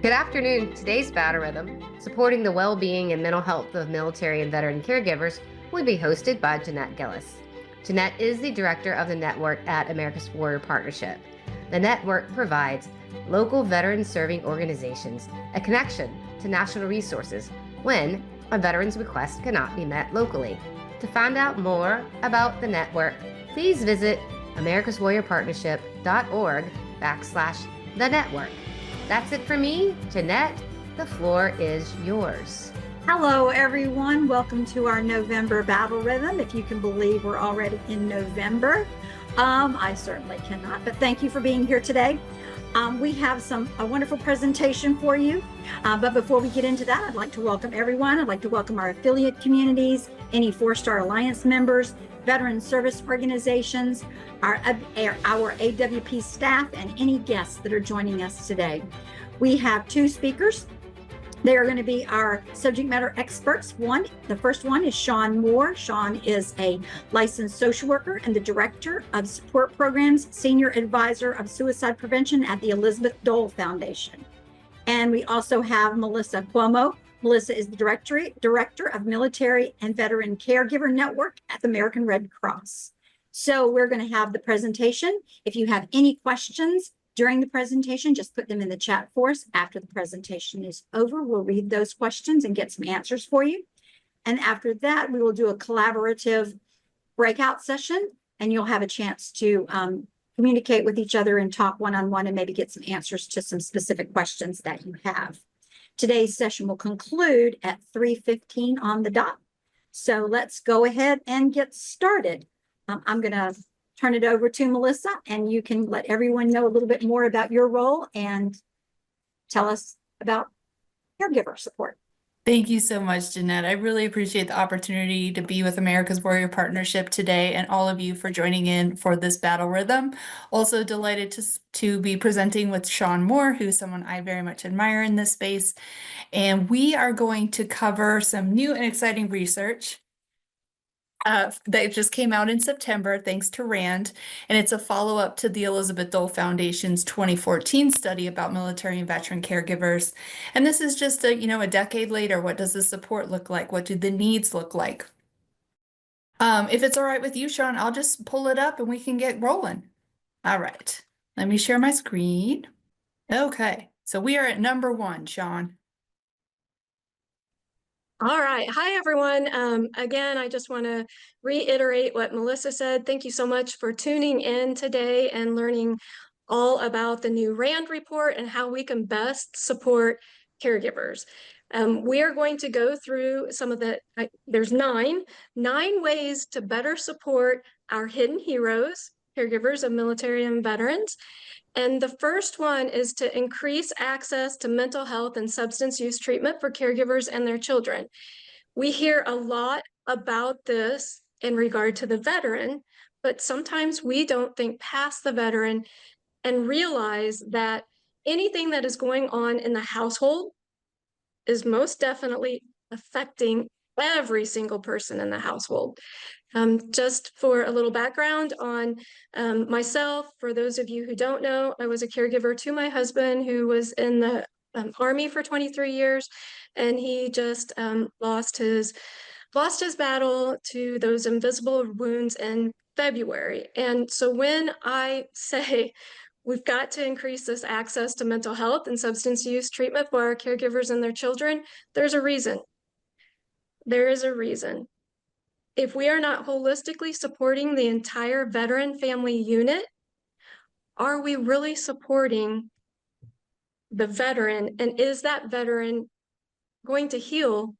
Good afternoon. Today's Battle Rhythm, supporting the well-being and mental health of military and veteran caregivers, will be hosted by Jeanette Gillis. Jeanette is the director of the network at America's Warrior Partnership. The network provides local veteran-serving organizations a connection to national resources when a veteran's request cannot be met locally. To find out more about the network, please visit americaswarriorpartnership.org/the network. That's it for me. Jeanette, the floor is yours. Hello, everyone. Welcome to our November Battle Rhythm. If you can believe we're already in November. I certainly cannot, but thank you for being here today. We have a wonderful presentation for you. But before we get into that, I'd like to welcome everyone. I'd like to welcome our affiliate communities, any 4-Star Alliance members, veteran service organizations, our AWP staff, and any guests that are joining us today. We have 2 speakers. They are going to be our subject matter experts. The first one is SHAWN Moore. SHAWN is a licensed social worker and the director of support programs, senior advisor of suicide prevention at the Elizabeth Dole Foundation. And we also have Melissa Comeau. Melissa is the director of military and veteran caregiver network at the American Red Cross. So we're going to have the presentation. If you have any questions during the presentation, just put them in the chat for us. After the presentation is over, we'll read those questions and get some answers for you. And after that, we will do a collaborative breakout session, and you'll have a chance to communicate with each other and talk one-on-one and maybe get some answers to some specific questions that you have. Today's session will conclude at 3:15 on the dot. So let's go ahead and get started. I'm going to turn it over to Melissa, and you can let everyone know a little bit more about your role and tell us about caregiver support. Thank you so much, Jeanette. I really appreciate the opportunity to be with America's Warrior Partnership today and all of you for joining in for this battle rhythm. Also delighted to be presenting with SHAWN Moore, who's someone I very much admire in this space. And we are going to cover some new and exciting research that just came out in September, thanks to RAND, and it's a follow-up to the Elizabeth Dole Foundation's 2014 study about military and veteran caregivers. And this is just a decade later. What does the support look like? What do the needs look like? If it's all right with you, SHAWN, I'll just pull it up and we can get rolling. All right, let me share my screen. Okay, so we are at number 1, SHAWN. All right. Hi, everyone. Again, I just want to reiterate what Melissa said. Thank you so much for tuning in today and learning all about the new RAND report and how we can best support caregivers. We are going to go through some of there's nine ways to better support our hidden heroes, caregivers of military and veterans. And the first one is to increase access to mental health and substance use treatment for caregivers and their children. We hear a lot about this in regard to the veteran, but sometimes we don't think past the veteran and realize that anything that is going on in the household is most definitely affecting every single person in the household. Just for a little background on myself, for those of you who don't know, I was a caregiver to my husband who was in the Army for 23 years, and he just lost his battle to those invisible wounds in February. And so when I say we've got to increase this access to mental health and substance use treatment for our caregivers and their children, there's a reason. There is a reason. If we are not holistically supporting the entire veteran family unit, are we really supporting the veteran? And is that veteran going to heal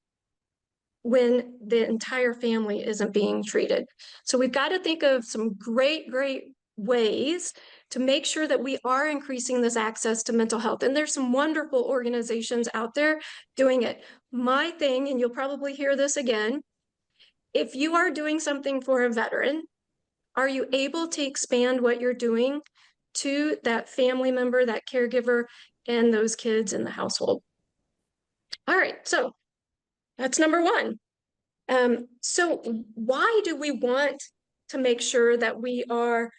when the entire family isn't being treated? So we've got to think of some great ways to make sure that we are increasing this access to mental health. And there's some wonderful organizations out there doing it. My thing, and you'll probably hear this again, if you are doing something for a veteran, are you able to expand what you're doing to that family member, that caregiver, and those kids in the household? All right, so that's number 1. So why do we want to make sure that we are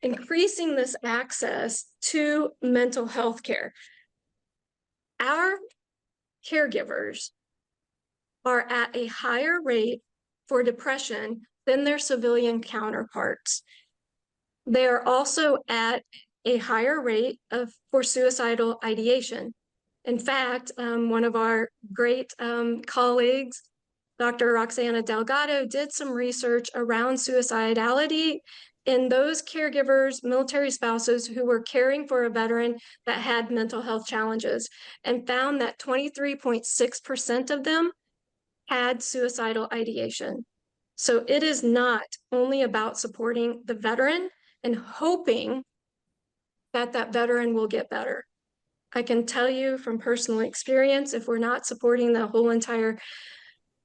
increasing this access to mental health care? our caregivers are at a higher rate for depression than their civilian counterparts. They are also at a higher rate for suicidal ideation. In fact, one of our great colleagues, Dr. Roxana Delgado, did some research around suicidality in those caregivers, military spouses who were caring for a veteran that had mental health challenges, and found that 23.6% of them had suicidal ideation. So it is not only about supporting the veteran and hoping that that veteran will get better. I can tell you from personal experience, if we're not supporting the whole entire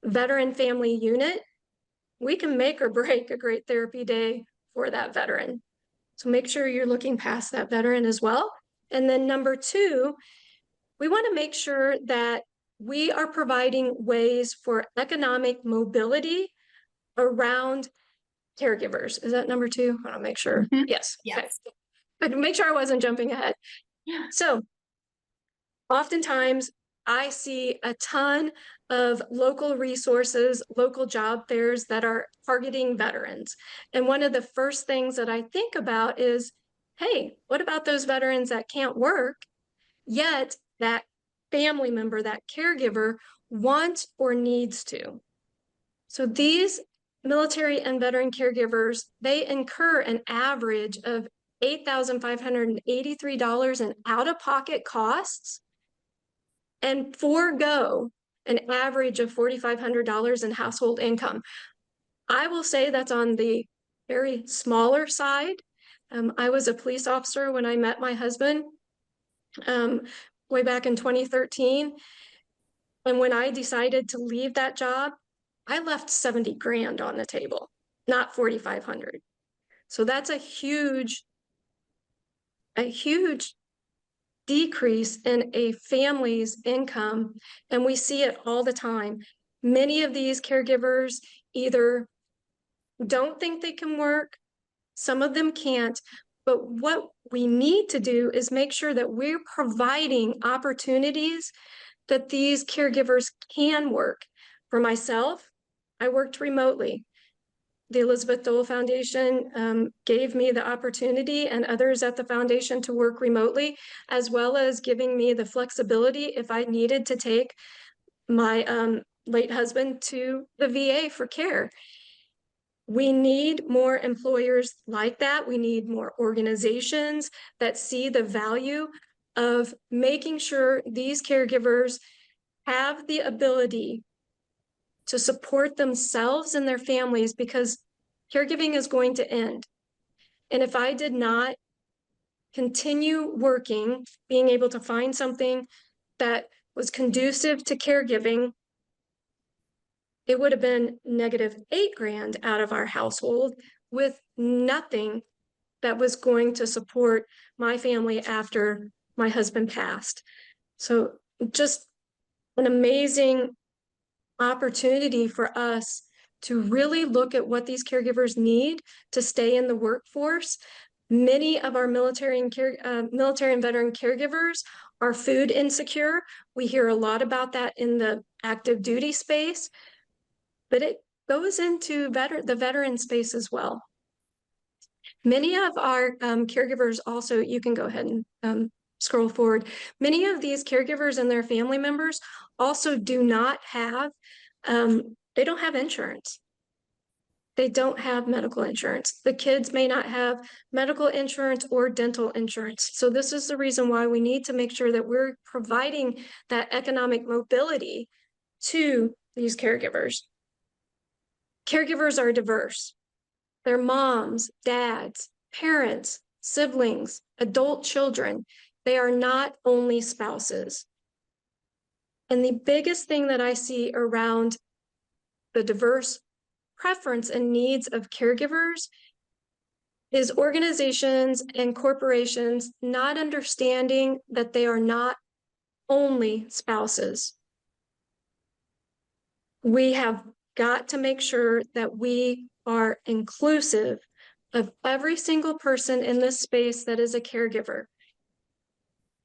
veteran family unit, we can make or break a great therapy day for that veteran. So make sure you're looking past that veteran as well. And then number two, we want to make sure that we are providing ways for economic mobility around caregivers. Is that number two? I want to make sure. Mm-hmm. Yes. Yes. Okay. But make sure I wasn't jumping ahead. So oftentimes I see a ton of local resources, local job fairs that are targeting veterans. And one of the first things that I think about is, hey, what about those veterans that can't work, yet that family member, that caregiver wants or needs to? So these military and veteran caregivers, they incur an average of $8,583 in out-of-pocket costs and forego an average of $4,500 in household income. I will say that's on the very smaller side. I was a police officer when I met my husband way back in 2013. And when I decided to leave that job, I left 70 grand on the table, not 4,500. So that's a huge decrease in a family's income, and we see it all the time. Many of these caregivers either don't think they can work, some of them can't, but what we need to do is make sure that we're providing opportunities that these caregivers can work. For myself, I worked remotely. The Elizabeth Dole Foundation gave me the opportunity, and others at the foundation, to work remotely, as well as giving me the flexibility if I needed to take my late husband to the VA for care. We need more employers like that. We need more organizations that see the value of making sure these caregivers have the ability to support themselves and their families, because caregiving is going to end. And if I did not continue working, being able to find something that was conducive to caregiving, it would have been -8 grand out of our household with nothing that was going to support my family after my husband passed. So just an amazing opportunity for us to really look at what these caregivers need to stay in the workforce. Many of our military and veteran caregivers are food insecure. We hear a lot about that in the active duty space, but it goes into the veteran space as well. Many of our caregivers also, you can go ahead and scroll forward. Many of these caregivers and their family members also do not have they don't have insurance. They don't have medical insurance. The kids may not have medical insurance or dental insurance. So this is the reason why we need to make sure that we're providing that economic mobility to these caregivers. Caregivers are diverse. They're moms, dads, parents, siblings, adult children. They are not only spouses. And the biggest thing that I see around the diverse preference and needs of caregivers is organizations and corporations not understanding that they are not only spouses. We have got to make sure that we are inclusive of every single person in this space that is a caregiver.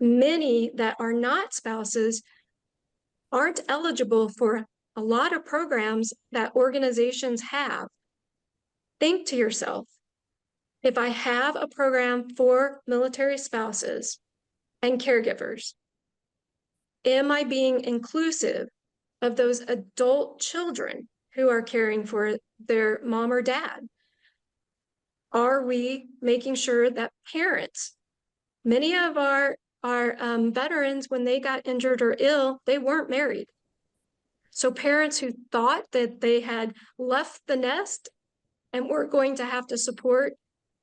many that are not spouses aren't eligible for a lot of programs that organizations have. Think to yourself, if I have a program for military spouses and caregivers, am I being inclusive of those adult children who are caring for their mom or dad? Are we making sure that parents, many of our veterans, when they got injured or ill, they weren't married. So parents who thought that they had left the nest and weren't going to have to support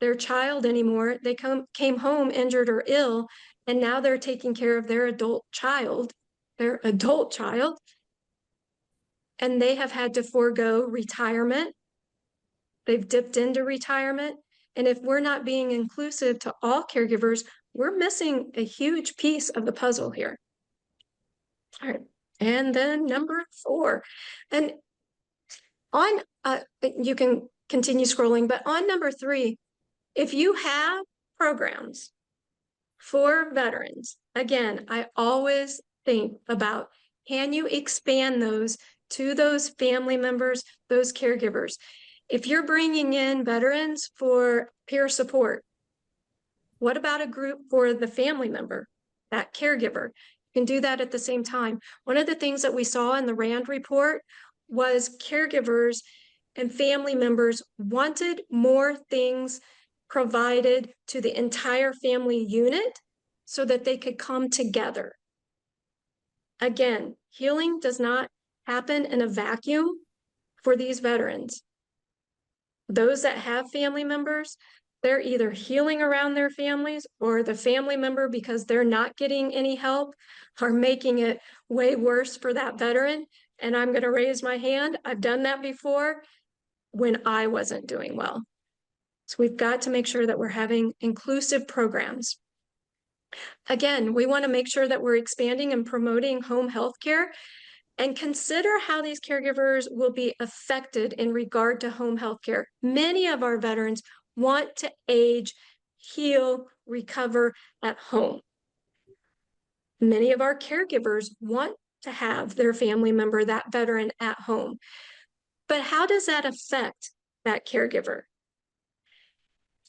their child anymore, they came home injured or ill, and now they're taking care of their adult child, and they have had to forego retirement. They've dipped into retirement. And if we're not being inclusive to all caregivers, we're missing a huge piece of the puzzle here. All right. And then number 4. And on, you can continue scrolling, but on number 3, if you have programs for veterans, again, I always think about, can you expand those to those family members, those caregivers? If you're bringing in veterans for peer support, what about a group for the family member, that caregiver? You can do that at the same time. One of the things that we saw in the RAND report was caregivers and family members wanted more things provided to the entire family unit so that they could come together. Again, healing does not happen in a vacuum for these veterans. Those that have family members, they're either healing around their families, or the family member, because they're not getting any help, are making it way worse for that veteran. And I'm going to raise my hand. I've done that before when I wasn't doing well. So we've got to make sure that we're having inclusive programs. Again, we want to make sure that we're expanding and promoting home health care, and consider how these caregivers will be affected in regard to home health care. Many of our veterans want to age, heal, recover at home. Many of our caregivers want to have their family member, that veteran, at home. But how does that affect that caregiver?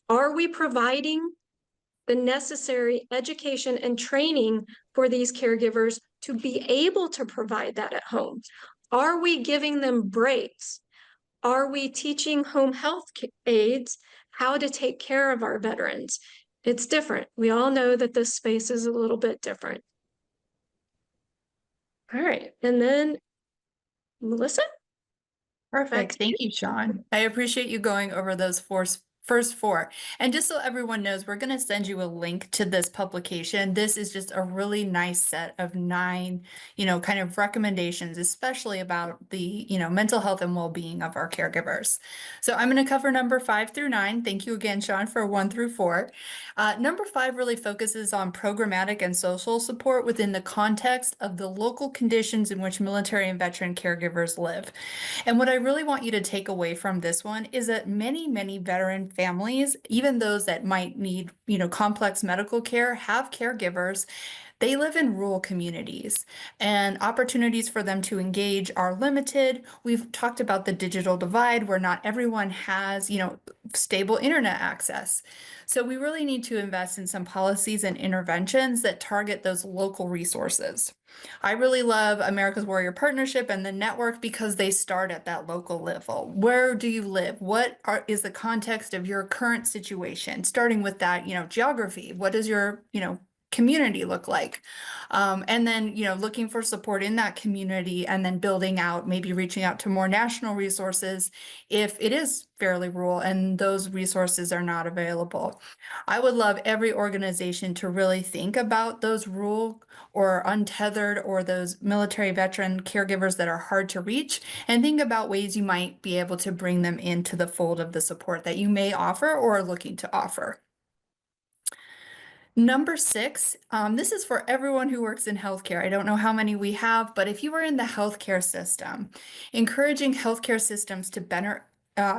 Are we providing the necessary education and training for these caregivers to be able to provide that at home? Are we giving them breaks? Are we teaching home health aides how to take care of our veterans? It's different. We all know that this space is a little bit different. All right, and then Melissa? Perfect. Thank you, SHAWN. I appreciate you going over those first 4. And just so everyone knows, we're going to send you a link to this publication. This is just a really nice set of 9, kind of recommendations, especially about the, mental health and well-being of our caregivers. So I'm going to cover number 5 through 9. Thank you again, SHAWN, for 1 through 4. Number 5 really focuses on programmatic and social support within the context of the local conditions in which military and veteran caregivers live. And what I really want you to take away from this one is that many veteran families, even those that might need, complex medical care, have caregivers. They live in rural communities, and opportunities for them to engage are limited. We've talked about the digital divide, where not everyone has, stable internet access. So we really need to invest in some policies and interventions that target those local resources. I really love America's Warrior Partnership and the network because they start at that local level. Where do you live? What is the context of your current situation? Starting with that, geography. What does your, community look like? And then, looking for support in that community, and then building out, maybe reaching out to more national resources if it is fairly rural and those resources are not available. I would love every organization to really think about those rural or untethered or those military veteran caregivers that are hard to reach, and think about ways you might be able to bring them into the fold of the support that you may offer or are looking to offer. Number 6, this is for everyone who works in healthcare. I don't know how many we have, but if you are in the healthcare system, encouraging healthcare systems to better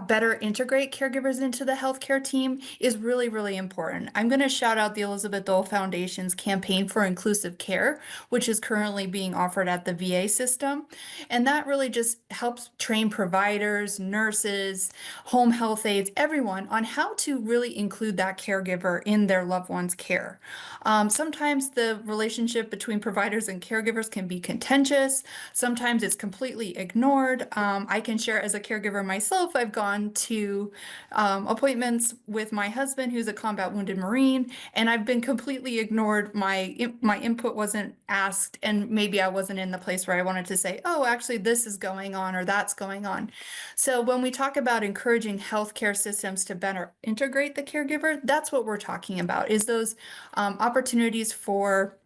better integrate caregivers into the healthcare team is really, really important. I'm going to shout out the Elizabeth Dole Foundation's campaign for inclusive care, which is currently being offered at the VA system. And that really just helps train providers, nurses, home health aides, everyone on how to really include that caregiver in their loved one's care. Sometimes the relationship between providers and caregivers can be contentious. Sometimes it's completely ignored. I can share as a caregiver myself, I've gone to appointments with my husband, who's a combat wounded Marine, and I've been completely ignored. My input wasn't asked, and maybe I wasn't in the place where I wanted to say, oh, actually, this is going on or that's going on. So when we talk about encouraging healthcare systems to better integrate the caregiver, that's what we're talking about, is those opportunities for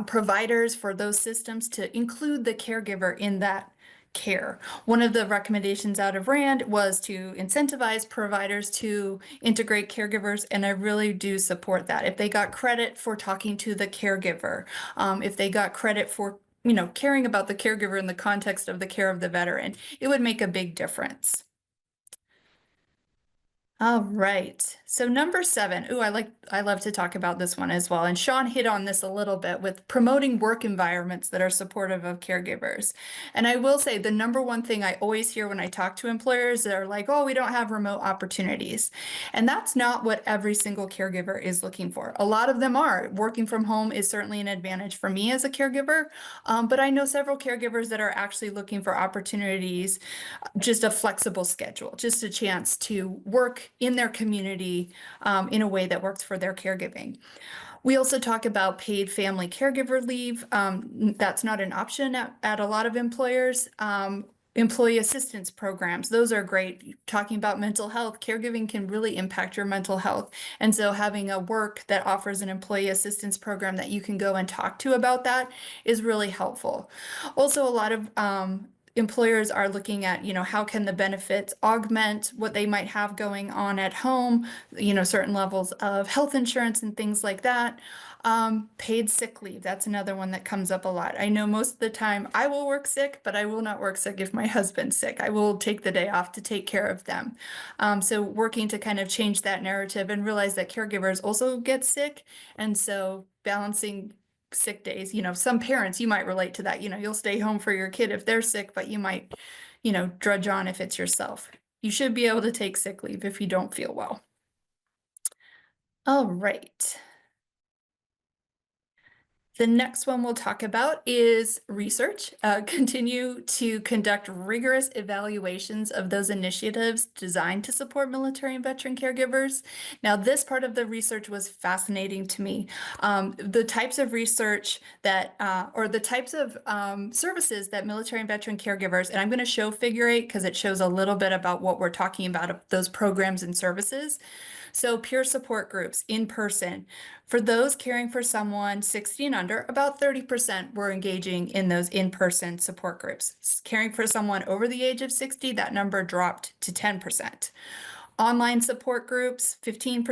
providers, for those systems to include the caregiver in that care. One of the recommendations out of RAND was to incentivize providers to integrate caregivers, and I really do support that. If they got credit for talking to the caregiver, if they got credit for caring about the caregiver in the context of the care of the veteran, it would make a big difference. All right. So number 7. Ooh, I love to talk about this one as well. And SHAWN hit on this a little bit with promoting work environments that are supportive of caregivers. And I will say the number one thing I always hear when I talk to employers, they're like, oh, we don't have remote opportunities. And that's not what every single caregiver is looking for. A lot of them are. Working from home is certainly an advantage for me as a caregiver. But I know several caregivers that are actually looking for opportunities, just a flexible schedule, just a chance to work in their community in a way that works for their caregiving. We also talk about paid family caregiver leave. That's not an option at a lot of employers. Employee assistance programs, those are great. Talking about mental health, caregiving can really impact your mental health. And so having a work that offers an employee assistance program that you can go and talk to about that is really helpful. Also, a lot of employers are looking at, how can the benefits augment what they might have going on at home, certain levels of health insurance and things like that. Paid sick leave, that's another one that comes up a lot. I know most of the time I will work sick, but I will not work sick if my husband's sick. I will take the day off to take care of them. So working to kind of change that narrative and realize that caregivers also get sick. And so balancing sick days, some parents, you might relate to that, you'll stay home for your kid if they're sick, but you might, drudge on if it's yourself. You should be able to take sick leave if you don't feel well. All right. The next one we'll talk about is research. Continue to conduct rigorous evaluations of those initiatives designed to support military and veteran caregivers. Now, this part of the research was fascinating to me. The types of research that, or the types of services that military and veteran caregivers, and I'm going to show figure 8 because it shows a little bit about what we're talking about, those programs and services. So peer support groups in person. For those caring for someone 60 and under, about 30% were engaging in those in-person support groups. Caring for someone over the age of 60, that number dropped to 10%. Online support groups, 15%,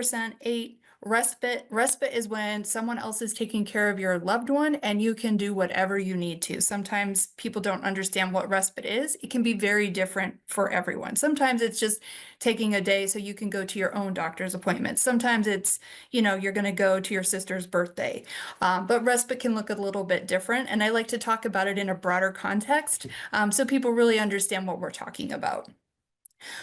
8%. Respite is when someone else is taking care of your loved one and you can do whatever you need to. Sometimes people don't understand what respite is. It can be very different for everyone. Sometimes it's just taking a day so you can go to your own doctor's appointment. Sometimes it's, you're going to go to your sister's birthday. But respite can look a little bit different. And I like to talk about it in a broader context so people really understand what we're talking about.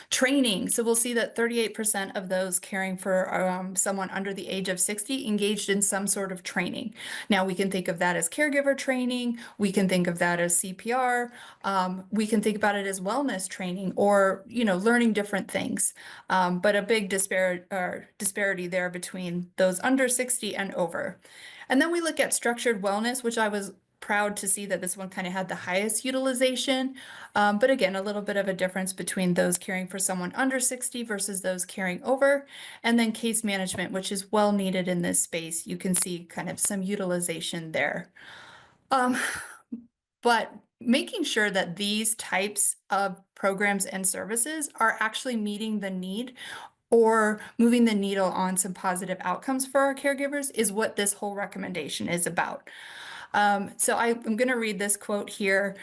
Training. So we'll see that 38% of those caring for someone under the age of 60 engaged in some sort of training. Now we can think of that as caregiver training. We can think of that as CPR. We can think about it as wellness training or, learning different things. But a big disparity there between those under 60 and over. And then we look at structured wellness, which I was proud to see that this one kind of had the highest utilization. But again, a little bit of a difference between those caring for someone under 60 versus those caring over. And then case management, which is well needed in this space. You can see kind of some utilization there. But making sure that these types of programs and services are actually meeting the need or moving the needle on some positive outcomes for our caregivers is what this whole recommendation is about. So I'm going to read this quote here.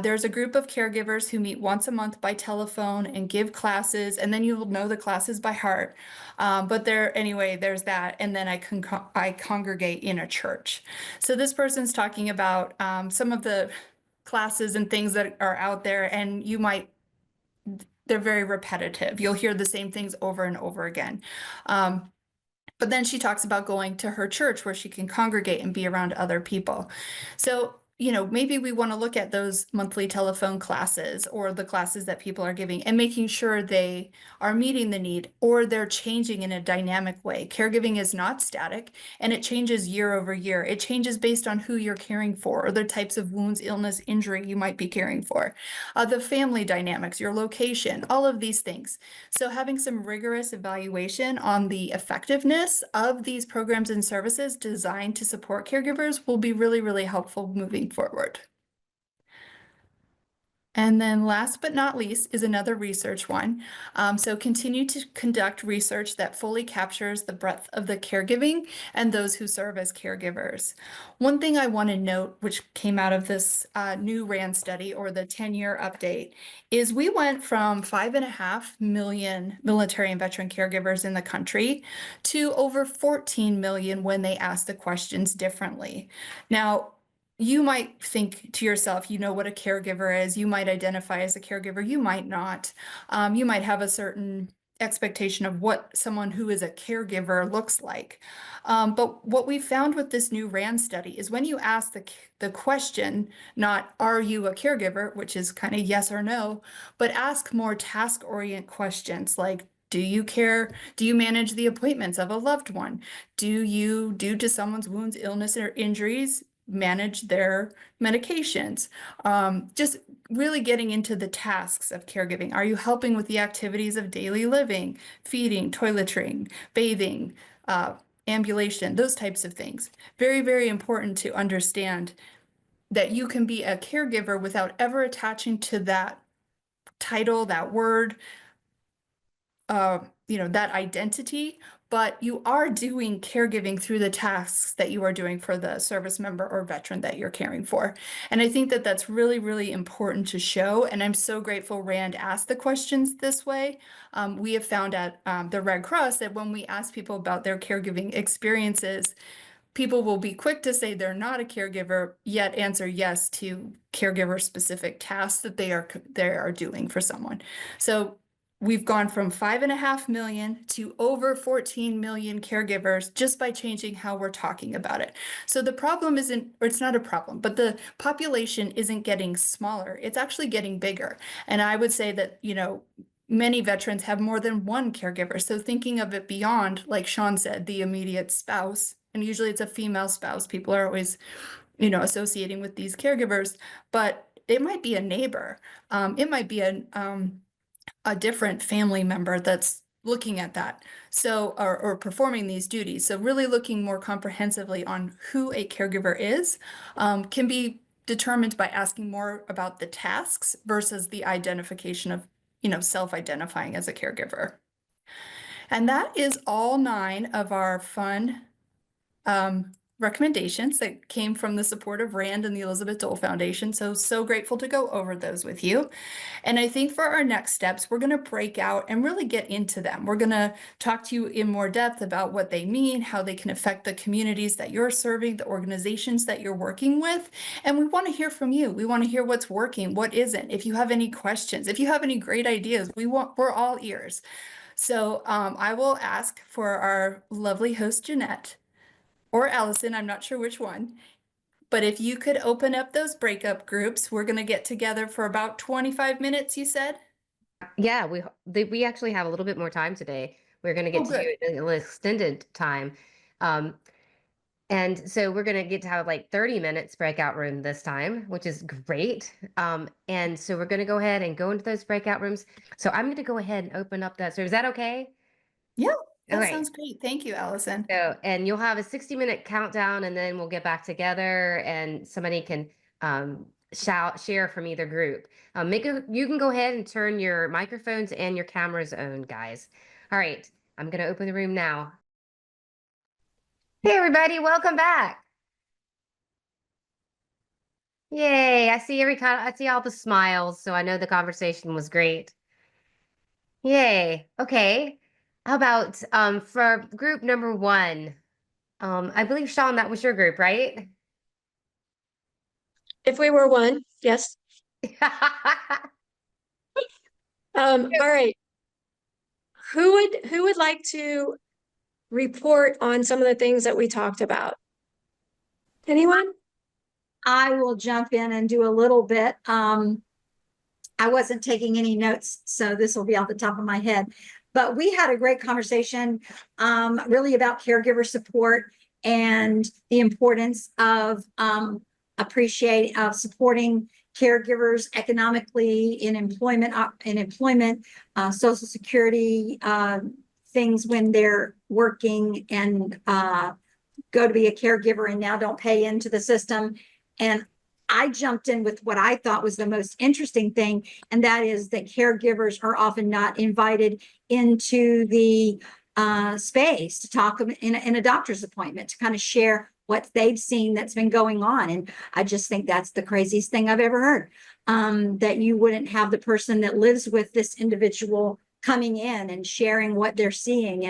There's a group of caregivers who meet once a month by telephone and give classes, and then you'll know the classes by heart. But anyway, there's that. And then I congregate in a church. So this person's talking about some of the classes and things that are out there, and they're very repetitive. You'll hear the same things over and over again. But then she talks about going to her church where she can congregate and be around other people. So, maybe we want to look at those monthly telephone classes or the classes that people are giving and making sure they are meeting the need or they're changing in a dynamic way. Caregiving is not static and it changes year over year. It changes based on who you're caring for or the types of wounds, illness, injury you might be caring for, the family dynamics, your location, all of these things. So having some rigorous evaluation on the effectiveness of these programs and services designed to support caregivers will be really, really helpful moving forward. And then last but not least is another research one. So continue to conduct research that fully captures the breadth of the caregiving and those who serve as caregivers. One thing I want to note, which came out of this new RAND study or the 10-year update, is we went from 5.5 million military and veteran caregivers in the country to over 14 million when they asked the questions differently. Now, you might think to yourself, you know what a caregiver is. You might identify as a caregiver. You might not. You might have a certain expectation of what someone who is a caregiver looks like. But what we found with this new RAND study is when you ask the question, not are you a caregiver, which is kind of yes or no, but ask more task-oriented questions like, do you care? Do you manage the appointments of a loved one? Do you, due to someone's wounds, illness, or injuries, manage their medications? Just really getting into the tasks of caregiving. Are you helping with the activities of daily living, feeding, toiletring, bathing, ambulation, those types of things? Very, very important to understand that you can be a caregiver without ever attaching to that title, that word, that identity, but you are doing caregiving through the tasks that you are doing for the service member or veteran that you're caring for. And I think that that's really, really important to show. And I'm so grateful RAND asked the questions this way. We have found at the Red Cross that when we ask people about their caregiving experiences, people will be quick to say they're not a caregiver, yet answer yes to caregiver specific tasks that they are doing for someone. So we've gone from 5.5 million to over 14 million caregivers just by changing how we're talking about it. So the problem isn't, or it's not a problem, but the population isn't getting smaller. It's actually getting bigger. And I would say that, many veterans have more than one caregiver. So thinking of it beyond, like Shawn said, the immediate spouse, and usually it's a female spouse. People are always, associating with these caregivers, but it might be a neighbor. It might be a different family member that's looking at that. So, or performing these duties. So really looking more comprehensively on who a caregiver is, can be determined by asking more about the tasks versus the identification of, self-identifying as a caregiver. And that is all 9 of our fun recommendations that came from the support of RAND and the Elizabeth Dole Foundation. So grateful to go over those with you. And I think for our next steps, we're going to break out and really get into them. We're going to talk to you in more depth about what they mean, how they can affect the communities that you're serving, the organizations that you're working with. And we want to hear from you. We want to hear what's working, what isn't. If you have any questions, if you have any great ideas, we're all ears. So I will ask for our lovely host, Jeanette, or Allison, I'm not sure which one, but if you could open up those breakup groups, we're going to get together for about 25 minutes, you said? Yeah, we actually have a little bit more time today. We're going to get to do it in an extended time. And so we're going to get to have like 30 minutes breakout room this time, which is great. And so we're going to go ahead and go into those breakout rooms. So I'm going to go ahead and open up that. So is that okay? Yeah. That Okay. sounds great. Thank you, Allison. So, and you'll have a 60-minute countdown, and then we'll get back together, and somebody can share from either group. You can go ahead and turn your microphones and your cameras on, guys. All right, I'm going to open the room now. Hey, everybody, welcome back. Yay. I see all the smiles, so I know the conversation was great. Yay. Okay. How about for group number one? I believe Sean, that was your group, right? If we were one, yes. All right. Who would like to report on some of the things that we talked about? Anyone? I will jump in and do a little bit. I wasn't taking any notes, so this will be off the top of my head. But we had a great conversation, really about caregiver support and the importance of supporting caregivers economically in employment, Social Security things when they're working and go to be a caregiver and now don't pay into the system. And I jumped in with what I thought was the most interesting thing, and that is that caregivers are often not invited into the space to talk in a doctor's appointment to kind of share what they've seen that's been going on. And I just think that's the craziest thing I've ever heard, that you wouldn't have the person that lives with this individual coming in and sharing what they're seeing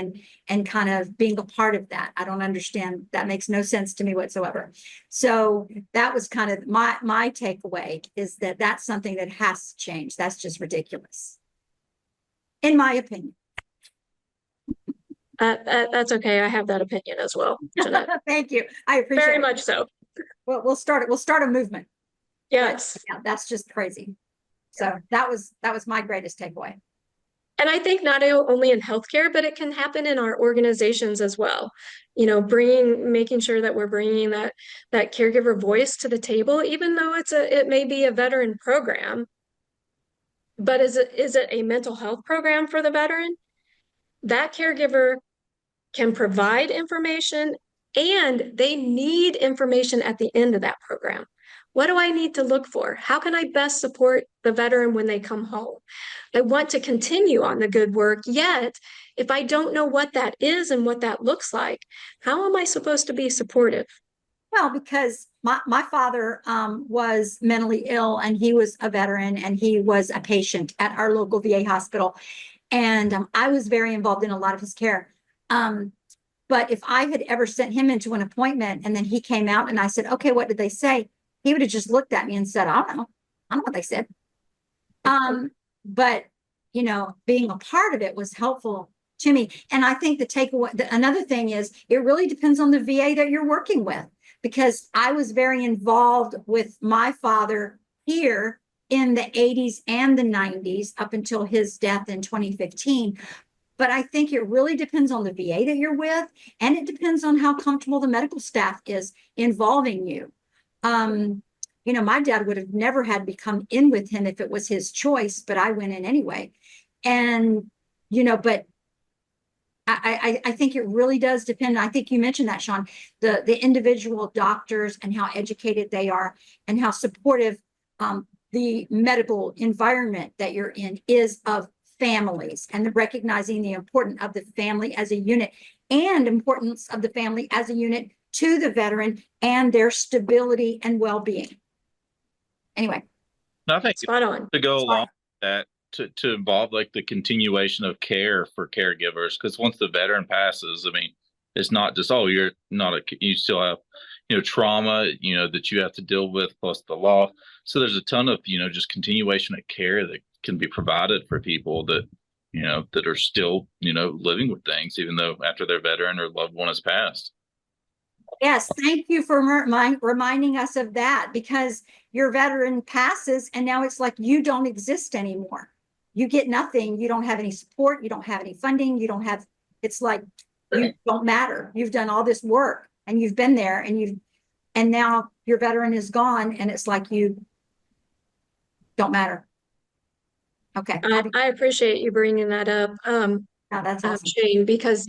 and kind of being a part of that. I don't understand. That makes no sense to me whatsoever. So that was kind of my takeaway, is that that's something that has to change. That's just ridiculous, in my opinion. That's okay. I have that opinion as well, Jeanette. Thank you. I appreciate Very it. much so. Well, we'll start a movement. Yes. But, yeah, that's just crazy. So that was my greatest takeaway. And I think not only in healthcare, but it can happen in our organizations as well. You know, making sure that we're bringing that caregiver voice to the table, even though it may be a veteran program. But is it a mental health program for the veteran? That caregiver can provide information, and they need information at the end of that program. What do I need to look for? How can I best support the veteran when they come home? I want to continue on the good work, yet if I don't know what that is and what that looks like, how am I supposed to be supportive? Well, because my father was mentally ill, and he was a veteran, and he was a patient at our local VA hospital. And I was very involved in a lot of his care. But if I had ever sent him into an appointment and then he came out and I said, okay, what did they say? He would have just looked at me and said, I don't know what they said. But, you know, being a part of it was helpful to me. And I think the takeaway, another thing is, it really depends on the VA that you're working with, because I was very involved with my father here in the 80s and the 90s up until his death in 2015. But I think it really depends on the VA that you're with, and it depends on how comfortable the medical staff is involving you. You know, my dad would have never had me come in with him if it was his choice, but I went in anyway. And, you know, but I think it really does depend. I think you mentioned that, Sean, the individual doctors and how educated they are and how supportive the medical environment that you're in is of families, and recognizing the importance of the family as a unit, and importance of the family as a unit to the veteran and their stability and well-being. Anyway. I think Spot on. to go along with that, to involve like the continuation of care for caregivers, because once the veteran passes, I mean, it's not just, oh, you're not you still have, you know, trauma, you know, that you have to deal with, plus the law. So there's a ton of, you know, just continuation of care that can be provided for people that, you know, that are still, you know, living with things, even though after their veteran or loved one has passed. Yes, thank you for reminding us of that, because your veteran passes and now it's like you don't exist anymore. You get nothing. You don't have any support. You don't have any funding. You don't have, it's like you don't matter. You've done all this work and you've been there, and now your veteran is gone, and it's like you don't matter. Okay. I appreciate you bringing that up, that's awesome. Shane, because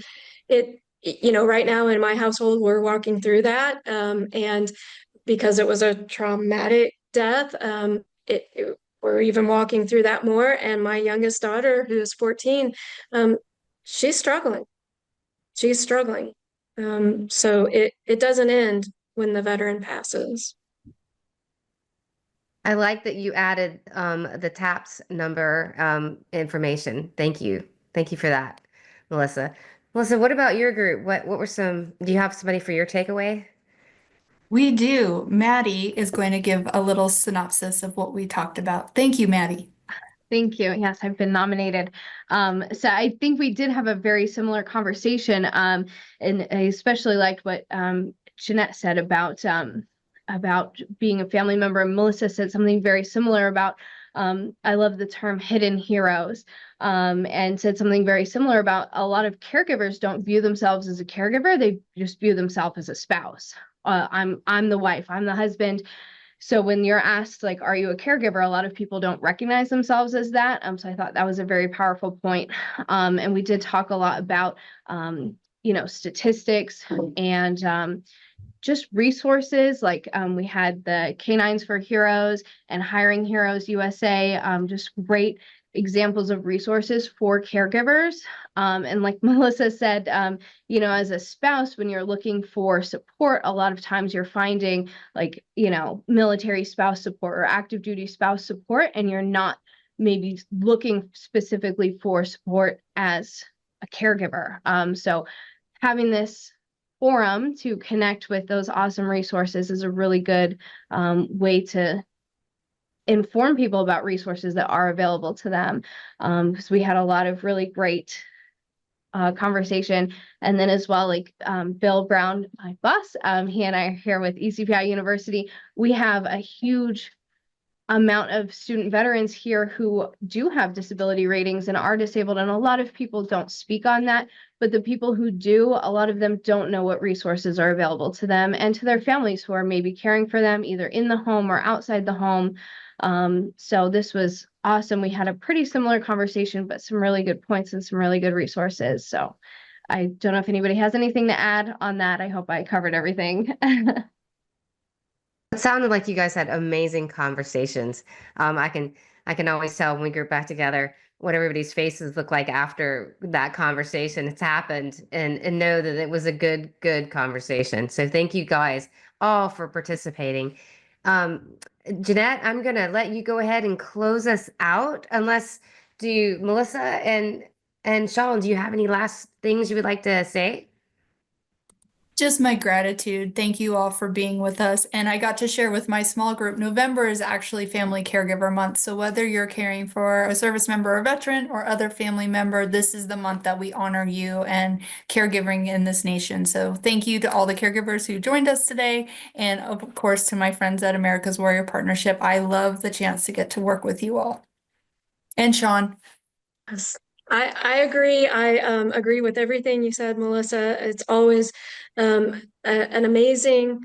you know, right now in my household, we're walking through that. And because it was a traumatic death, we're even walking through that more. And my youngest daughter, who is 14, she's struggling. She's struggling. So it doesn't end when the veteran passes. I like that you added the TAPS number information. Thank you. Thank you for that, Melissa. Melissa, what about your group? What were some, do you have somebody for your takeaway? We do. Maddie is going to give a little synopsis of what we talked about. Thank you, Maddie. Thank you. Yes, I've been nominated. So I think we did have a very similar conversation. And I especially liked what Jeanette said about being a family member. And Melissa said something very similar about I love the term hidden heroes, and said something very similar about a lot of caregivers don't view themselves as a caregiver. They just view themselves as a spouse. I'm the wife, I'm the husband. So when you're asked, like, are you a caregiver? A lot of people don't recognize themselves as that. So I thought that was a very powerful point. And we did talk a lot about, statistics and just resources. Like we had the Canines for Heroes and Hiring Heroes USA, just great examples of resources for caregivers. And like Melissa said, as a spouse, when you're looking for support, a lot of times you're finding like, military spouse support or active duty spouse support, and you're not maybe looking specifically for support as a caregiver. So having this forum to connect with those awesome resources is a really good way to inform people about resources that are available to them, because we had a lot of really great conversation. And then as well, like Bill Brown, my boss, he and I are here with ECPI University. We have a huge amount of student veterans here who do have disability ratings and are disabled, and a lot of people don't speak on that, but the people who do, a lot of them don't know what resources are available to them and to their families who are maybe caring for them either in the home or outside the home. So this was awesome. We had a pretty similar conversation, but some really good points and some really good resources. So I don't know if anybody has anything to add on that. I hope I covered everything. It sounded like you guys had amazing conversations. I can always tell when we group back together what everybody's faces look like after that conversation has happened, and know that it was a good conversation. So thank you guys all for participating. Jeanette, I'm gonna let you go ahead and close us out, unless Melissa and SHAWN, do you have any last things you would like to say? Just my gratitude. Thank you all for being with us. And I got to share with my small group, November is actually Family Caregiver Month. So whether you're caring for a service member or veteran or other family member, this is the month that we honor you and caregiving in this nation. So thank you to all the caregivers who joined us today. And of course, to my friends at America's Warrior Partnership. I love the chance to get to work with you all. And SHAWN. I agree. I agree with everything you said, Melissa. It's always an amazing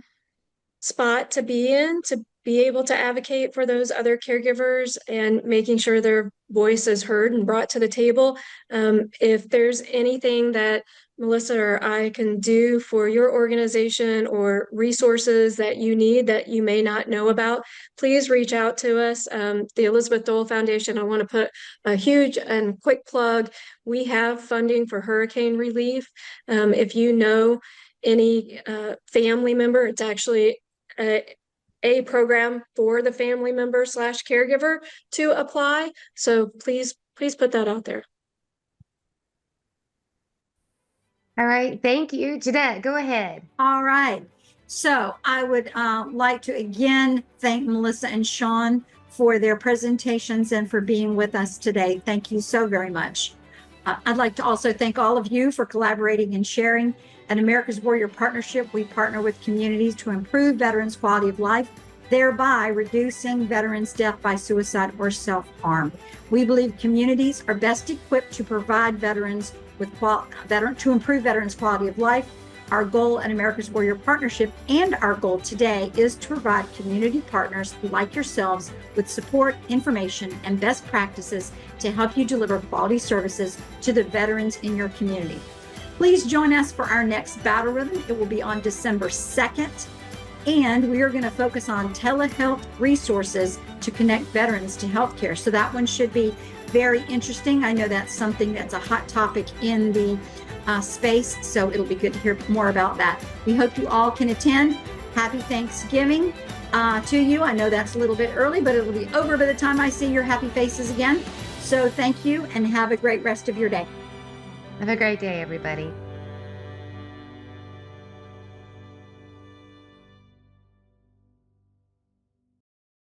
spot to be in, to be able to advocate for those other caregivers and making sure their voice is heard and brought to the table. If there's anything that Melissa or I can do for your organization or resources that you need that you may not know about, please reach out to us. The Elizabeth Dole Foundation, I want to put a huge and quick plug. We have funding for hurricane relief. If you know any family member, it's actually a program for the family member / caregiver to apply. So please put that out there. All right, thank you. Jeanette, go ahead. All right. So I would like to again thank Melissa and SHAWN for their presentations and for being with us today. Thank you so very much. I'd like to also thank all of you for collaborating and sharing. At America's Warrior Partnership, we partner with communities to improve veterans' quality of life, thereby reducing veterans' death by suicide or self-harm. We believe communities are best equipped to provide veterans with to improve veterans' quality of life. Our goal at America's Warrior Partnership and our goal today is to provide community partners like yourselves with support, information, and best practices to help you deliver quality services to the veterans in your community. Please join us for our next Battle Rhythm. It will be on December 2nd, and we are going to focus on telehealth resources to connect veterans to healthcare. So that one should be very interesting. I know that's something that's a hot topic in the space, so it'll be good to hear more about that. We hope you all can attend. Happy Thanksgiving, to you. I know that's a little bit early, but it'll be over by the time I see your happy faces again. So thank you and have a great rest of your day. Have a great day, everybody.